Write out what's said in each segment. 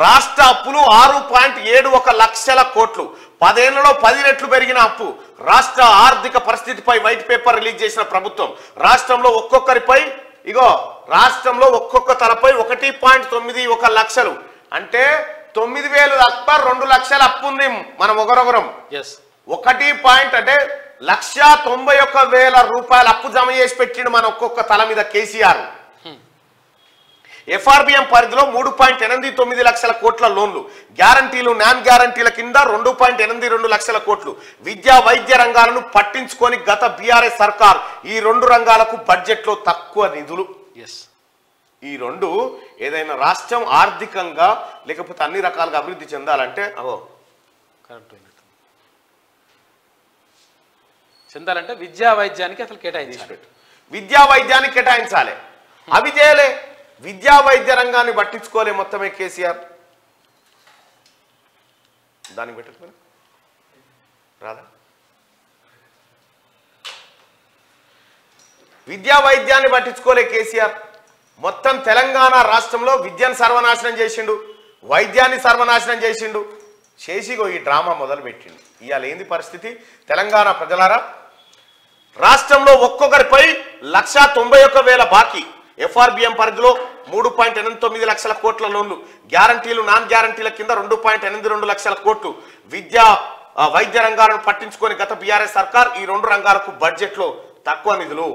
రాష్ట్ర అప్పులు 6.71 లక్షల కోట్లు. 10 ఏళ్లలో 10 రెట్లు పెరిగిన అప్పు. రాష్ట్ర ఆర్థిక పరిస్థితిపై వైట్ పేపర్ రిలీజ్ చేసిన ప్రభుత్వం రాష్ట్రంలో ఒక్కొక్క తలపై 1.91 లక్షలు అంటే 9,000 తప్ప 2 లక్షల అప్పు ఉంది మనం ఒకరొకరం. 1 అంటే 1,91,000 రూపాయల అప్పు జమ చేసి పెట్టిండు మన ఒక్కొక్క తల మీద కేసీఆర్. ఎఫ్ఆర్బిఎం పరిధిలో 3.89 లక్షల కోట్ల లోన్లు, గ్యారంటీలు నాన్ గ్యారంటీల కింద 2.82 లక్షల కోట్లు. విద్యా వైద్య రంగాలను పట్టించుకొని గత బీఆర్ఎస్ సర్కార్ ఈ 2 రంగాలకు బడ్జెట్లో తక్కువ నిధులు. ఈ 2 ఏదైనా రాష్ట్రం ఆర్థికంగా లేకపోతే అన్ని రకాలుగా అభివృద్ధి చెందాలంటే విద్యా వైద్యానికి అసలు కేటాయించాలి. అవి చేయలే. విద్యా వైద్య రంగాన్ని పట్టించుకోలే మొత్తమే కేసీఆర్. దానికి పెట్టకపోయినా రాదా? విద్యా వైద్యాన్ని పట్టించుకోలే కేసీఆర్. మొత్తం తెలంగాణ రాష్ట్రంలో విద్యను సర్వనాశనం చేసిండు, వైద్యాన్ని సర్వనాశనం చేసిండు. చేసిగో ఈ డ్రామా మొదలు పెట్టిండు. ఇవాళ ఏంది పరిస్థితి తెలంగాణ ప్రజలారా? రాష్ట్రంలో ఒక్కొక్కరిపై 1,91,000 బాకీ. ఎఫ్ఆర్బిఎం పరిధిలో 3.89 లక్షల కోట్ల లోన్లు, గ్యారంటీలు నాన్ గ్యారంటీల కింద 2.82 లక్షల కోట్లు. విద్యా వైద్య రంగాలను పట్టించుకొని గత బీఆర్ఎస్ సర్కార్ ఈ 2 రంగాలకు బడ్జెట్లో తక్కువ నిధులు.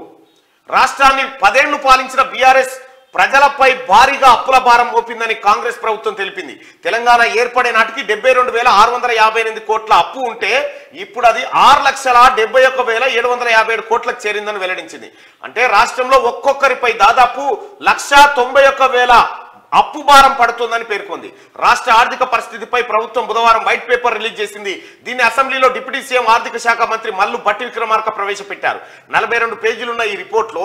రాష్ట్రాన్ని 10 ఏళ్లు పాలించిన బీఆర్ఎస్ ప్రజలపై భారీగా అప్పుల భారం మోపిందని కాంగ్రెస్ ప్రభుత్వం తెలిపింది. తెలంగాణ ఏర్పడే నాటికి 72,658 కోట్ల అప్పు ఉంటే ఇప్పుడు అది 6,71,757 కోట్లకు చేరిందని వెల్లడించింది. అంటే రాష్ట్రంలో ఒక్కొక్కరిపై దాదాపు 1,91,000 అప్పు భారం పడుతుందని పేర్కొంది. రాష్ట్ర ఆర్థిక పరిస్థితిపై ప్రభుత్వం బుధవారం వైట్ పేపర్ రిలీజ్ చేసింది. దీన్ని అసెంబ్లీలో డిప్యూటీ సీఎం ఆర్థిక శాఖ మంత్రి మల్లు భట్టి విక్రమార్క ప్రవేశపెట్టారు. 42 పేజీలున్న ఈ రిపోర్ట్లో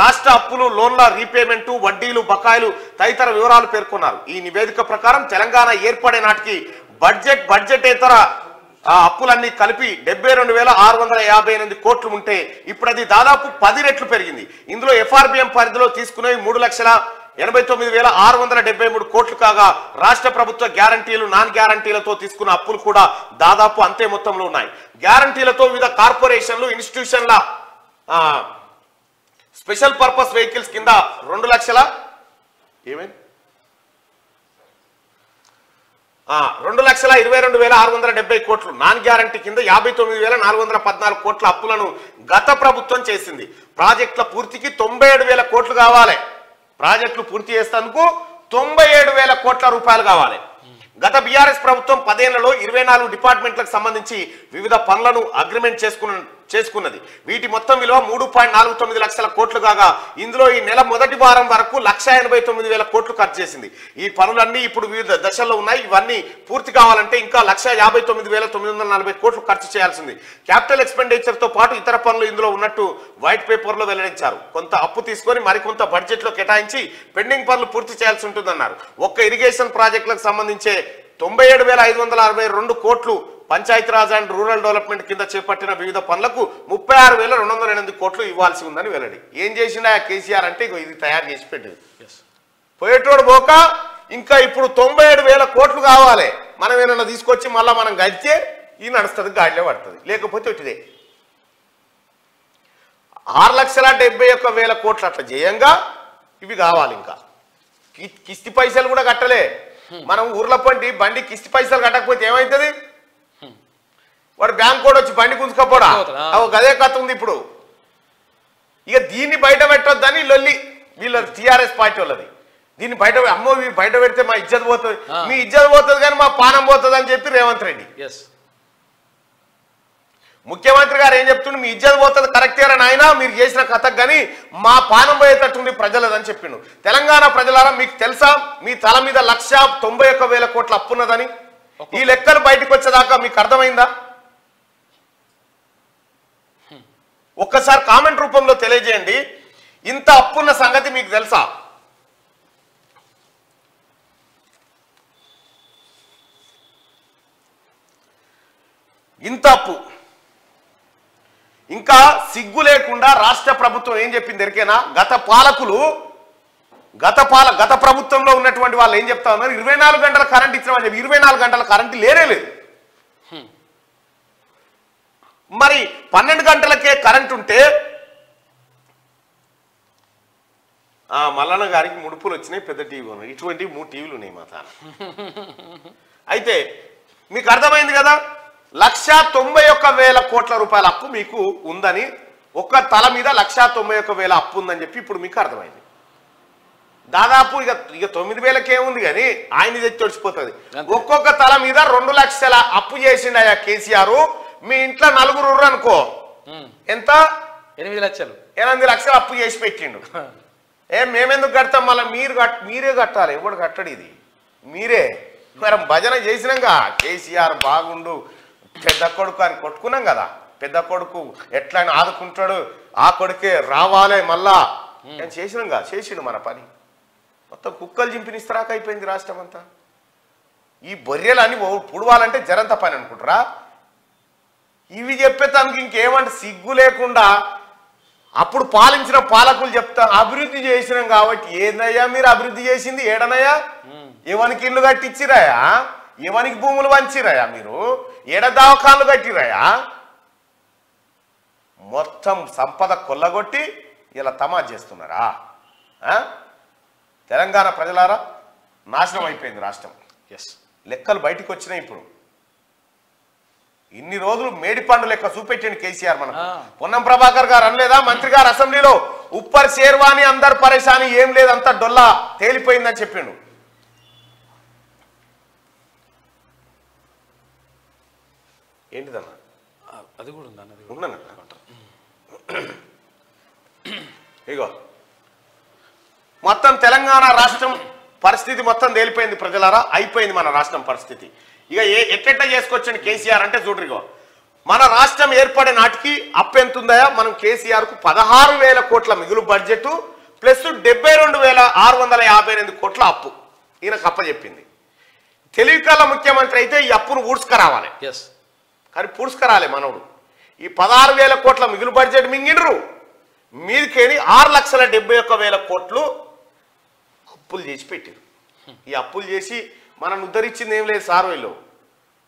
రాష్ట్ర అప్పులు, లోన్ల రీపేమెంటు, వడ్డీలు, బకాయిలు తదితర వివరాలు పేర్కొన్నారు. ఈ నివేదిక ప్రకారం తెలంగాణ ఏర్పడే నాటికి బడ్జెటేతర అప్పులన్నీ కలిపి 72,658 కోట్లు ఉంటే ఇప్పుడు అది దాదాపు 10 రెట్లు పెరిగింది. ఇందులో ఎఫ్ఆర్బిఎం పరిధిలో తీసుకునేవి 3,89,673 కోట్లు కాగా రాష్ట్ర ప్రభుత్వ గ్యారంటీలు నాన్ గ్యారంటీలతో తీసుకున్న అప్పులు కూడా దాదాపు అంతే మొత్తంలో ఉన్నాయి. గ్యారంటీలతో వివిధ కార్పొరేషన్లు, ఇన్స్టిట్యూషన్ల స్పెషల్ పర్పస్ వెహికల్స్ కింద 2,22,670 కోట్లు, నాన్ గ్యారంటీ కింద 59,414 కోట్ల అప్పులను గత ప్రభుత్వం చేసింది. ప్రాజెక్టుల పూర్తికి 97,000 కోట్లు కావాలి. ప్రాజెక్టులు పూర్తి చేసేందుకు 97,000 కోట్ల రూపాయలు కావాలి. గత బీఆర్ఎస్ ప్రభుత్వం 10 ఏళ్లలో 24 డిపార్ట్మెంట్లకు సంబంధించి వివిధ పనులను అగ్రిమెంట్ చేసుకున్నది. వీటి మొత్తం విలువ 3.49 లక్షల కోట్లు కాగా ఇందులో ఈ నెల మొదటి వారం వరకు 1,89,000 కోట్లు ఖర్చు చేసింది. ఈ పనులన్నీ ఇప్పుడు వివిధ దశల్లో ఉన్నాయి. ఇవన్నీ పూర్తి కావాలంటే ఇంకా 1,59,940 కోట్లు ఖర్చు చేయాల్సింది. క్యాపిటల్ ఎక్స్పెండిచర్ తో పాటు ఇతర పనులు ఇందులో ఉన్నట్టు వైట్ పేపర్ లో వెల్లడించారు. కొంత అప్పు తీసుకొని మరికొంత బడ్జెట్ లో కేటాయించి పెండింగ్ పనులు పూర్తి చేయాల్సి ఉంటుందన్నారు. ఒక్క ఇరిగేషన్ ప్రాజెక్టులకు సంబంధించే 97,562 కోట్లు, పంచాయతీరాజ్ అండ్ రూరల్ డెవలప్మెంట్ కింద చేపట్టిన వివిధ పనులకు 36,208 కోట్లు ఇవ్వాల్సి ఉందని వెల్లడి. ఏం చేసిండా కేసీఆర్ అంటే ఇది తయారు చేసి పెట్టింది. పోయేటోడు పోక ఇంకా ఇప్పుడు 97,000 కోట్లు కావాలి. మనం ఏమన్నా తీసుకొచ్చి మళ్ళీ మనం గడిచే ఈ నడుస్తుంది, గాడిలో పడుతుంది. లేకపోతే వచ్చిదే 6,71,000 కోట్లు అట్లా జయంగా ఇవి కావాలి. ఇంకా కిస్తి పైసలు కూడా కట్టలే. మనం ఊర్ల పండి బండి కిస్తి పైసలు కట్టకపోతే ఏమవుతుంది? వాడు బ్యాంక్ కూడా వచ్చి బండి గుంజుకపోడా గదే కథ ఉంది ఇప్పుడు. ఇక దీన్ని బయట పెట్టొద్దని లొల్లి వీళ్ళది, టీఆర్ఎస్ పార్టీ వాళ్ళది. దీన్ని బయట అమ్మో బయట పెడితే మా ఇజ్జత్ పోతుంది, మీ ఇజ్జత్ పోతుంది కానీ మా పానం పోతుంది అని చెప్పి రేవంత్ రెడ్డి ముఖ్యమంత్రి గారు ఏం చెప్తుండే, మీ ఇజ్జత్ పోతుంది కరెక్టేరా నాయన, మీరు చేసిన కథకు కానీ మా పానం పోయేటట్టుంది ప్రజలదని చెప్పిండు. తెలంగాణ ప్రజలారా మీకు తెలుసా మీ తల మీద 1,91,000 కోట్ల అప్పున్నదని? ఈ లెక్కలు బయటకు వచ్చేదాకా మీకు అర్థమైందా? ఒక్కసారి కామెంట్ రూపంలో తెలియజేయండి. ఇంత అప్పున్న సంగతి మీకు తెలుసా? ఇంత అప్పు. ఇంకా సిగ్గు లేకుండా రాష్ట్ర ప్రభుత్వం ఏం చెప్పింది ఎరికేనా? గత పాలకులు గత ప్రభుత్వంలో ఉన్నటువంటి వాళ్ళు ఏం చెప్తా ఉన్నారు, 24 గంటల కరెంట్ ఇచ్చినామని చెప్పి 24 గంటల కరెంట్ లేదు. మరి 12 గంటలకే కరెంట్ ఉంటే మల్లన్న గారికి ముడుపులు వచ్చినాయి, పెద్ద టీవీ ఉన్నాయి, ఇటువంటి 3 టీవీలు ఉన్నాయి మా తాన. అయితే మీకు అర్థమైంది కదా, 191,000 కోట్ల రూపాయల అప్పు మీకు ఉందని, ఒక్క తల మీద 191,000 అప్పు ఉందని చెప్పి ఇప్పుడు మీకు అర్థమైంది. దాదాపు ఇక 9,000కే ఉంది కానీ ఆయన తెచ్చి వచ్చిపోతుంది. ఒక్కొక్క తల మీద 2 లక్షల అప్పు చేసిండు అయ్యా కేసీఆర్. మీ ఇంట్లో 4 అనుకో, ఎంత? 8 లక్షలు. 8 లక్షలు అప్పు చేసి పెట్టిండు. మేమెందుకు కడతాం, మళ్ళీ మీరే కట్టాలి, ఎవడు కట్టడు, ఇది మీరే. మరి భజన చేసినాక కేసీఆర్ బాగుండు, పెద్ద కొడుకు అని కొట్టుకున్నాం కదా, పెద్ద కొడుకు ఎట్లా ఆదుకుంటాడు, ఆ కొడుకే రావాలే మళ్ళా నేను చేసినాగా, చేసిండు మన పని. మొత్తం కుక్కలు చింపినిస్తరాక అయిపోయింది రాష్ట్రం అంతా. ఈ బొర్రెలని పుడవాలంటే జరంత పని అనుకుంటారా? ఇవి చెప్పేదానికి ఇంకేమంటే సిగ్గు లేకుండా అప్పుడు పాలించిన పాలకులు చెప్తా అభివృద్ధి చేసినాం కాబట్టి, ఏందయ్యా మీరు అభివృద్ధి చేసింది? ఏడనయ్యా? ఎవరికి ఇల్లు కట్టించిరాయా? ఎవరికి భూములు వంచిరాయా? మీరు ఏడ దవాఖాన్లు కట్టిరాయా? మొత్తం సంపద కొల్లగొట్టి ఇలా తమాషా చేస్తున్నారా? తెలంగాణ ప్రజలారా, నాశనం అయిపోయింది రాష్ట్రం. లెక్కలు బయటకు వచ్చినాయి. ఇప్పుడు ఇన్ని రోజులు మేడిపండు లెక్క చూపెట్టిండు కేసీఆర్. మనకు పొన్నం ప్రభాకర్ గారు అనలేదా మంత్రి గారు అసెంబ్లీలో, ఉప్పర్ షేర్వాణి అందరు పరేషాని, ఏం లేదు అంత డొల్లా తేలిపోయిందని చెప్పిండు. ఏంటిదన్నా? అది కూడా ఉందన్న. ఇగో మొత్తం తెలంగాణ రాష్ట్రం పరిస్థితి మొత్తం తేలిపోయింది ప్రజలారా, అయిపోయింది మన రాష్ట్రం పరిస్థితి. ఇక ఎట్లెట్లా చేసుకొచ్చండి కేసీఆర్ అంటే చూడరిగో, మన రాష్ట్రం ఏర్పడే నాటికి అప్పు ఎంత ఉందయా? మనం కేసీఆర్ కు 16,000 కోట్ల మిగులు బడ్జెట్ ప్లస్ 72,658 కోట్ల అప్పు ఈయనకు అప్పచెప్పింది. తెలివికల్ల ముఖ్యమంత్రి అయితే ఈ అప్పును ఊడ్చుకరావాలి, కానీ పూడ్చుకరాలే మనోడు. ఈ 16,000 కోట్ల మిగులు బడ్జెట్ మింగిండ్రు, మీదికేని 6,71,000 కోట్లు అప్పులు చేసి పెట్టారు. ఈ అప్పులు చేసి మనం ఉద్ధరించింది ఏం లేదు సార్. వీళ్ళు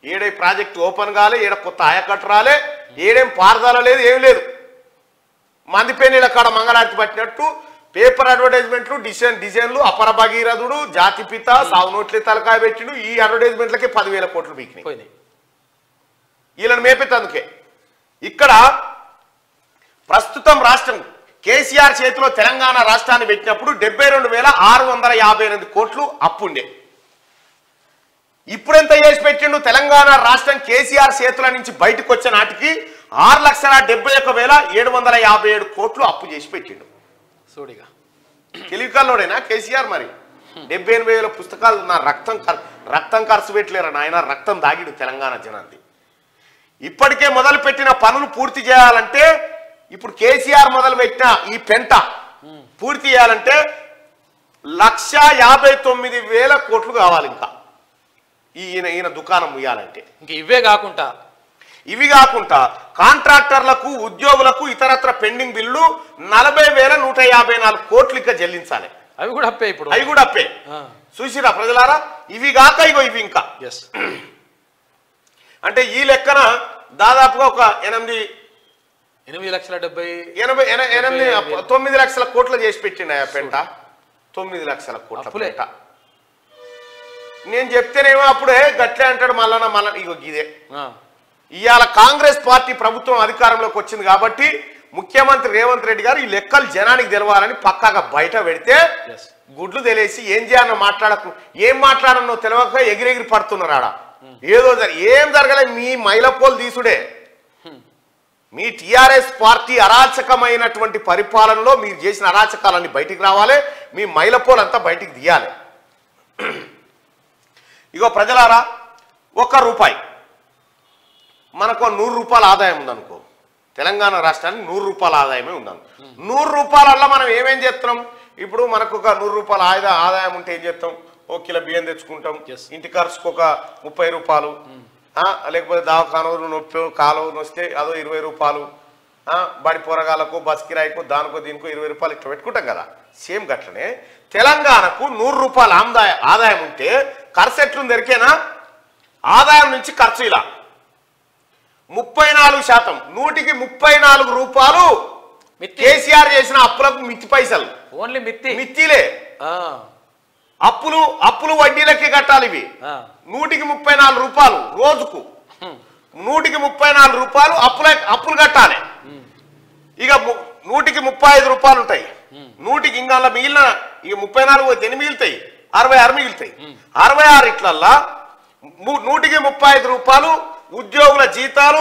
ఏడే ప్రాజెక్టు ఓపెన్ కాలే, ఏడ కొత్త ఆయకట్టు రాలే, ఏడేం పారదాల లేదు, ఏం లేదు. మందిపేనీల కాడ మంగళారతి పట్టినట్టు పేపర్ అడ్వర్టైజ్మెంట్లు, డిజైన్లు, అపర భగీరథుడు, జాతిపిత, సావునోట్లే తలకాయ పెట్టిండు. ఈ అడ్వర్టైజ్మెంట్లకే 10,000 కోట్లు పీకినాయి వీళ్ళని మేపేతందుకే. ఇక్కడ ప్రస్తుతం రాష్ట్రం కేసీఆర్ చేతిలో తెలంగాణ రాష్ట్రాన్ని పెట్టినప్పుడు 72,658 కోట్లు అప్పుండే. ఇప్పుడెంత చేసి పెట్టిండు? తెలంగాణ రాష్ట్రం కేసీఆర్ చేతుల నుంచి బయటకు వచ్చే నాటికి 6,71,757 కోట్లు అప్పు చేసి పెట్టిండు. సోడిగా తెలివికల్లోడేనా కేసీఆర్? మరి 78,000 పుస్తకాలు నా రక్తం ఖర్చు పెట్టలేరా నాయన, రక్తం దాగిడు తెలంగాణ జనాన్ని. ఇప్పటికే మొదలు పెట్టిన పనులు పూర్తి చేయాలంటే, ఇప్పుడు కేసీఆర్ మొదలు పెట్టిన ఈ పెంట పూర్తి చేయాలంటే 1,59,000 కోట్లు కావాలి. ఇంకా ఈయన దుకాణం ముయ్యాలంటే. ఇంక ఇవి కాకుండా కాంట్రాక్టర్లకు, ఉద్యోగులకు, ఇతరత్ర పెండింగ్ బిల్లు 40,154 కోట్లు ఇంకా చెల్లించాలి. అవి కూడా అప్పే. ఇప్పుడు అవి కూడా అప్పే. చూసిరా ప్రజలారా, ఇవి కాక ఇవి ఇంకా. అంటే ఈ లెక్కన దాదాపుగా ఒక 9 లక్షల కోట్ల చేసి పెట్టిండ పెంట. 9 లక్షల కోట్ల పెంట. నేను చెప్తేనేమో అప్పుడే గట్లే అంటాడు మళ్ళా. ఇగో ఇదే ఇవాళ కాంగ్రెస్ పార్టీ ప్రభుత్వం అధికారంలోకి వచ్చింది కాబట్టి ముఖ్యమంత్రి రేవంత్ రెడ్డి గారు ఈ లెక్కలు జనానికి తెలవాలని పక్కాగా బయట పెడితే గుడ్లు తెలిసి ఏం చేయాలన్న ఏం మాట్లాడనో తెలియక ఎగిరెగిరి పడుతున్నారు ఆడ. ఏదో ఏం జరగలే, మీ మైలపోలు తీసుడే. మీ టిఆర్ఎస్ పార్టీ అరాచకమైనటువంటి పరిపాలనలో మీరు చేసిన అరాచకాలన్నీ బయటికి రావాలి, మీ మైలపోలంతా బయటికి తీయాలి. ఇగో ప్రజలారా, 1 రూపాయి మనకు 100 రూపాయల ఆదాయం ఉందనుకో, తెలంగాణ రాష్ట్రానికి 100 రూపాయల ఆదాయమే ఉందనుకో. 100 రూపాయలల్లో మనం ఏమేం చేస్తున్నాం? ఇప్పుడు మనకు ఒక 100 రూపాయల ఆదాయం ఉంటే ఏం చేస్తాం? 1 కిలో బియ్యం తెచ్చుకుంటాం, ఇంటి ఖర్చుకు ఒక 30 రూపాయలు, లేకపోతే దవాఖాన నొప్పి కాలువ వస్తే అదో 20 రూపాయలు, బడి పోరగాలకు బస్ కిరాయికు దానికో దీనికో 20 రూపాయలు ఇట్లా పెట్టుకుంటాం కదా సేమ్ గట్లనే తెలంగాణకు 100 రూపాయల ఆదాయం ఉంటే ఖర్చు ఎట్లుంది ఎరికేనా ఆదాయం నుంచి ఖర్చు ఇలా 34%, 100కి 34 రూపాయలు కేసీఆర్ చేసిన అప్పులకు మిత్తి పైసలు ఓన్లీ మిత్తిలే అప్పులు వడ్డీలకి కట్టాలి ఇవి 100కి 34 రూపాయలు రోజుకు 100కి 34 రూపాయలు అప్పులు కట్టాలి ఇక 100కి 35 రూపాయలు ఉంటాయి 100కి ఇంకా మిగిలిన ఇక 34 పోతే ఎన్ని మిగులుతాయి 66 మిగులుతాయి 66 ఇట్లల్లా 100కి 35 రూపాయలు ఉద్యోగుల జీతాలు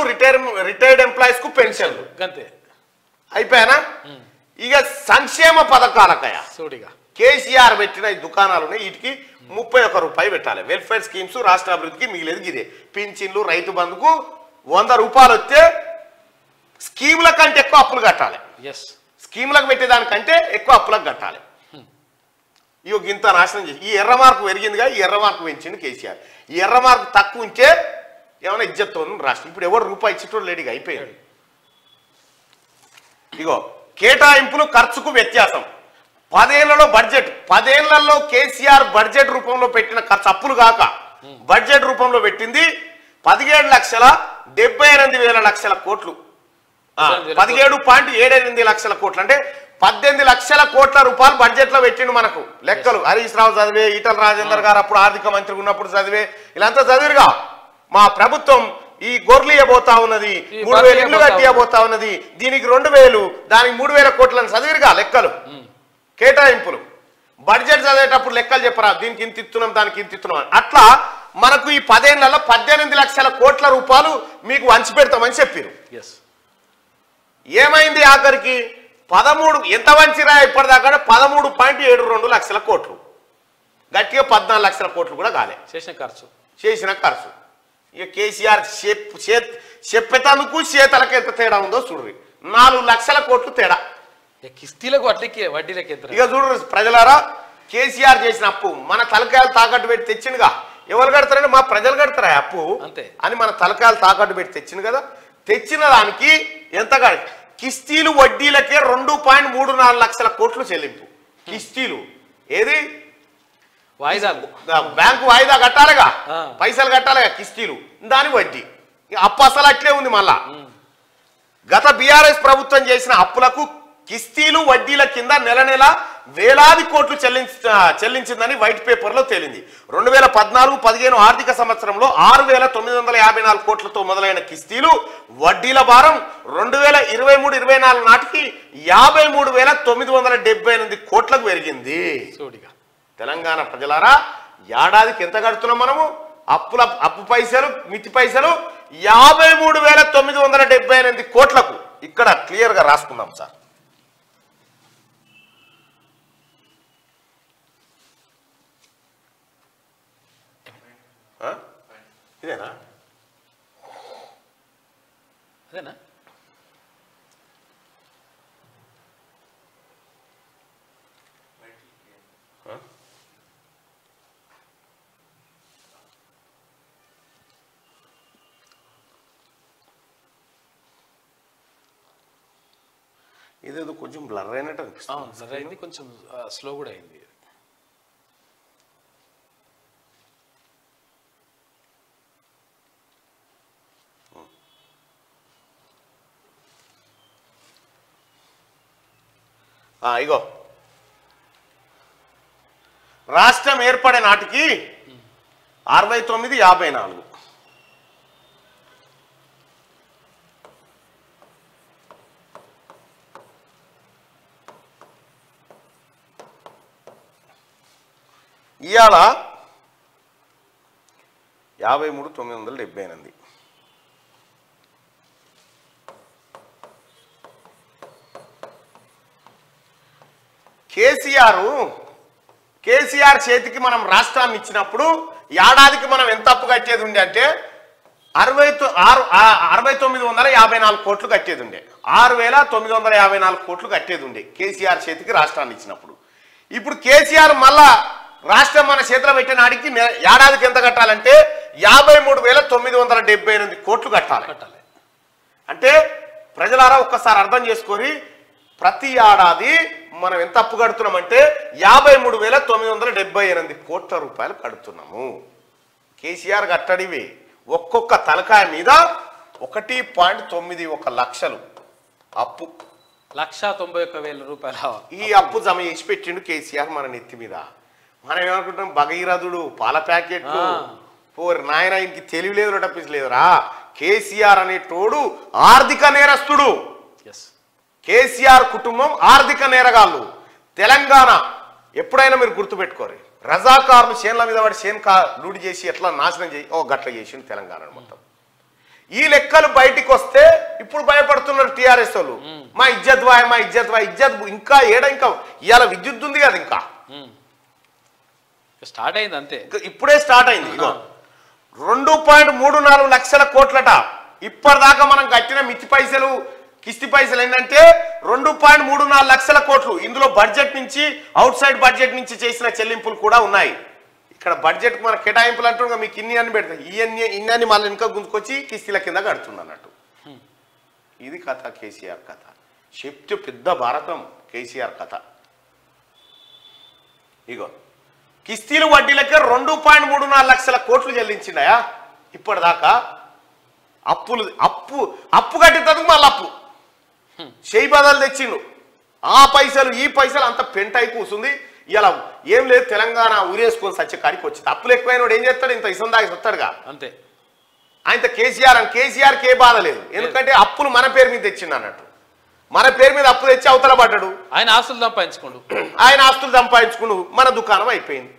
రిటైర్డ్ ఎంప్లాయీస్ కు పెన్షన్లు అంతే అయిపోయానా ఇక సంక్షేమ పథకాలకయా కేసీఆర్ పెట్టిన ఈ దుకాణాలు వీటికి 31 రూపాయి పెట్టాలి వెల్ఫేర్ స్కీమ్స్ రాష్ట్ర అభివృద్ధికి మిగిలేదు ఇదే పింఛన్లు రైతు బంధుకు 100 రూపాయలు వస్తే స్కీముల కంటే ఎక్కువ అప్పులు కట్టాలి స్కీములకు పెట్టేదానికంటే ఎక్కువ అప్పులకు కట్టాలి ఇగో ఇంత నాశనం చేసి ఈ ఎర్ర మార్కు పెరిగిందిగా ఈ ఎర్ర మార్కు పెంచింది కేసీఆర్ ఈ ఎర్ర మార్కు తక్కువ ఉంటే ఏమైనా ఇజ్జత్ రాష్ట్రం ఇప్పుడు ఎవరు రూపాయి ఇచ్చేటోడు లేడిగా అయిపోయాడు ఇగో కేటాయింపులు ఖర్చుకు వ్యత్యాసం 10 ఏళ్లలో బడ్జెట్ 10 ఏళ్లలో కేసీఆర్ బడ్జెట్ రూపంలో పెట్టిన ఖర్చు అప్పులు కాక బడ్జెట్ రూపంలో పెట్టింది 17,78,000 కోట్లు 17.78 లక్షల కోట్లు అంటే 18 లక్షల కోట్ల రూపాయలు బడ్జెట్ లో పెట్టిండు మనకు లెక్కలు హరీష్ రావు చదివే ఈటల రాజేందర్ గారు అప్పుడు ఆర్థిక మంత్రి ఉన్నప్పుడు చదివే ఇలాంతా చదివిరుగా మా ప్రభుత్వం ఈ గొర్రెలు ఇవ్వబోతా ఉన్నది 3,000 ఇళ్ళు కట్టి ఇవ్వబోతా ఉన్నది దీనికి 2,000 దానికి 3,000 కోట్లని చదివిరుగా లెక్కలు కేటాయింపులు బడ్జెట్ చదివేటప్పుడు లెక్కలు చెప్పరా దీనికి ఇంత ఇస్తున్నాం దానికి ఇంత ఇస్తున్నాం అట్లా మనకు ఈ 10 ఏళ్లలో 18 లక్షల కోట్ల రూపాయలు మీకు వంచి పెడతామని చెప్పారు ఏమైంది ఆఖరికి 13 ఎంత వంచిరా ఇప్పటిదాకా 13.72 లక్షల కోట్లు గట్టిగా 14 లక్షల కోట్లు కూడా కాలే చేసిన ఖర్చు ఇక కేసీఆర్ చెప్పేతందుకు చేతలకు ఎంత తేడా ఉందో చూడ్రి 4 లక్షల కోట్లు తేడా కిస్తీలకు వడ్డీలకి ఇక చూడు ప్రజలారా కేసీఆర్ చేసిన అప్పు మన తలకాయలు తాకట్టు పెట్టి తెచ్చిండుగా ఎవరు కడతారంటే మా ప్రజలు కడతారా అప్పు అని మన తలకాయలు తాకట్టు పెట్టి తెచ్చింది కదా తెచ్చిన దానికి ఎంత కిస్తీలు వడ్డీలకే 2.34 లక్షల కోట్లు చెల్లింపు కిస్తీలు ఏది వాయిదాలు బ్యాంకు వాయిదా కట్టాలిగా పైసలు కట్టాలిగా కిస్తీలు దాని వడ్డీ అప్పు అసలు అట్లే ఉంది మళ్ళా గత బీఆర్ఎస్ ప్రభుత్వం చేసిన అప్పులకు కిస్తీలు వడ్డీల కింద నెల నెల వేలాది కోట్లు చెల్లించిందని వైట్ పేపర్ లో తేలింది 2014-15 ఆర్థిక సంవత్సరంలో 6,954 కోట్లతో మొదలైన కిస్తీలు వడ్డీల భారం 2023-24 నాటికి 53,978 కోట్లకు పెరిగింది తెలంగాణ ప్రజలారా ఏడాదికి ఎంత కడుతున్నాం మనము అప్పు పైసలు మితి పైసలు 53,978 కోట్లకు ఇక్కడ క్లియర్ గా రాసుకుందాం సార్ ఇదేనా అదేనా ఇదేదో కొంచెం బ్లర్ అయినట్టు అనిపిస్తుంది బ్లర్ అయింది కొంచెం స్లో కూడా అయింది ఇగో రాష్ట్రం ఏర్పడే నాటికి 69-54 ఇవాళ 53,978 కేసీఆర్ చేతికి మనం రాష్ట్రాన్ని ఇచ్చినప్పుడు ఏడాదికి మనం ఎంత అప్పు కట్టేది ఉండే అంటే 6,954 కోట్లు కట్టేది ఉండే 6,954 కోట్లు కట్టేది ఉండే కేసీఆర్ చేతికి రాష్ట్రాన్ని ఇచ్చినప్పుడు ఇప్పుడు కేసీఆర్ మళ్ళా రాష్ట్రం మన చేతిలో పెట్టిన నాటికి ఏడాదికి ఎంత కట్టాలంటే 53,978 కోట్లు కట్టాలి అంటే ప్రజలారా ఒక్కసారి అర్థం చేసుకొని ప్రతి ఏడాది మనం ఎంత అప్పు కడుతున్నామంటే 53,978 కోట్ల రూపాయలు కడుతున్నాము. కేసీఆర్ కట్టడివి ఒక్కొక్క తలకాయ మీద 1.91 లక్షలు అప్పు, 191,000 రూపాయలు ఈ అప్పు జమ చేసి పెట్టిండు కేసీఆర్ మన నెత్తి మీద. మనం ఏమనుకుంటాం భగీరథుడు పాల ప్యాకెట్లు పోరు నాయన, ఇంక తెలివి లేదు తప్పించలేదురా. కేసీఆర్ అనేటోడు ఆర్థిక నేరస్తుడు. కేసీఆర్ కుటుంబం ఆర్థిక నేరగాళ్ళు. తెలంగాణ ఎప్పుడైనా మీరు గుర్తుపెట్టుకోరు, రజాకారులు చేన్ల మీద వాడి చేను లూడి చేసి ఎట్లా నాశనం చేసి గట్ల చేసిండు తెలంగాణ మొత్తం. ఈ లెక్కలు బయటికి వస్తే ఇప్పుడు భయపడుతున్నారు టీఆర్ఎస్ వాళ్ళు. మా ఇజ్జత్ వాయ్, మా ఇజ్జత్ వాయ్, ఇజ్జత్ ఇంకా ఇంకా ఇవాళ విద్యుత్ ఉంది కదా, ఇంకా స్టార్ట్ అయింది అంతే, ఇప్పుడే స్టార్ట్ అయింది. ఇగో 2.34 లక్షల కోట్లట. ఇప్పటిదాకా మనం కట్టిన మిత్తి పైసలు కిస్తి పైసలు ఏంటంటే 2.34 లక్షల కోట్లు. ఇందులో బడ్జెట్ నుంచి అవుట్ సైడ్ బడ్జెట్ నుంచి చేసిన చెల్లింపులు కూడా ఉన్నాయి. ఇక్కడ బడ్జెట్ మన కేటాయింపులు అంటున్నా మీకు ఇన్ని అని పెడతాయి, ఇన్ని మళ్ళీ ఇంకా గుంజుకొచ్చి కిస్తీల కింద కడుతుంది అన్నట్టు. ఇది కథ, కేసీఆర్ కథ. చెప్తే పెద్ద భారతం కేసీఆర్ కథ. ఇగో కిస్తీలు వడ్డీలకే 2.34 లక్షల కోట్లు చెల్లించిండయా ఇప్పటిదాకా. అప్పు కట్టినందుకు మళ్ళీ అప్పు చేయి బదలు తెచ్చిండు. ఆ పైసలు ఈ పైసలు అంత పెంటై కూర్చుంది. ఇలా ఏం లేదు, తెలంగాణ ఊరేసుకొని సచ్చే కాడికి వచ్చింది. అప్పులు ఎక్కువైన వాడు ఏం చేస్తాడు, ఇంత ఇసం దాగి వస్తాడుగా అంతే. ఆయన కేసీఆర్కి ఏ బాధ లేదు, ఎందుకంటే అప్పులు మన పేరు మీద తెచ్చిండు అన్నట్టు. మన పేరు మీద అప్పు తెచ్చి అవతల పడ్డాడు, ఆయన ఆస్తులు సంపాదించుకోండు, మన దుకాణం అయిపోయింది.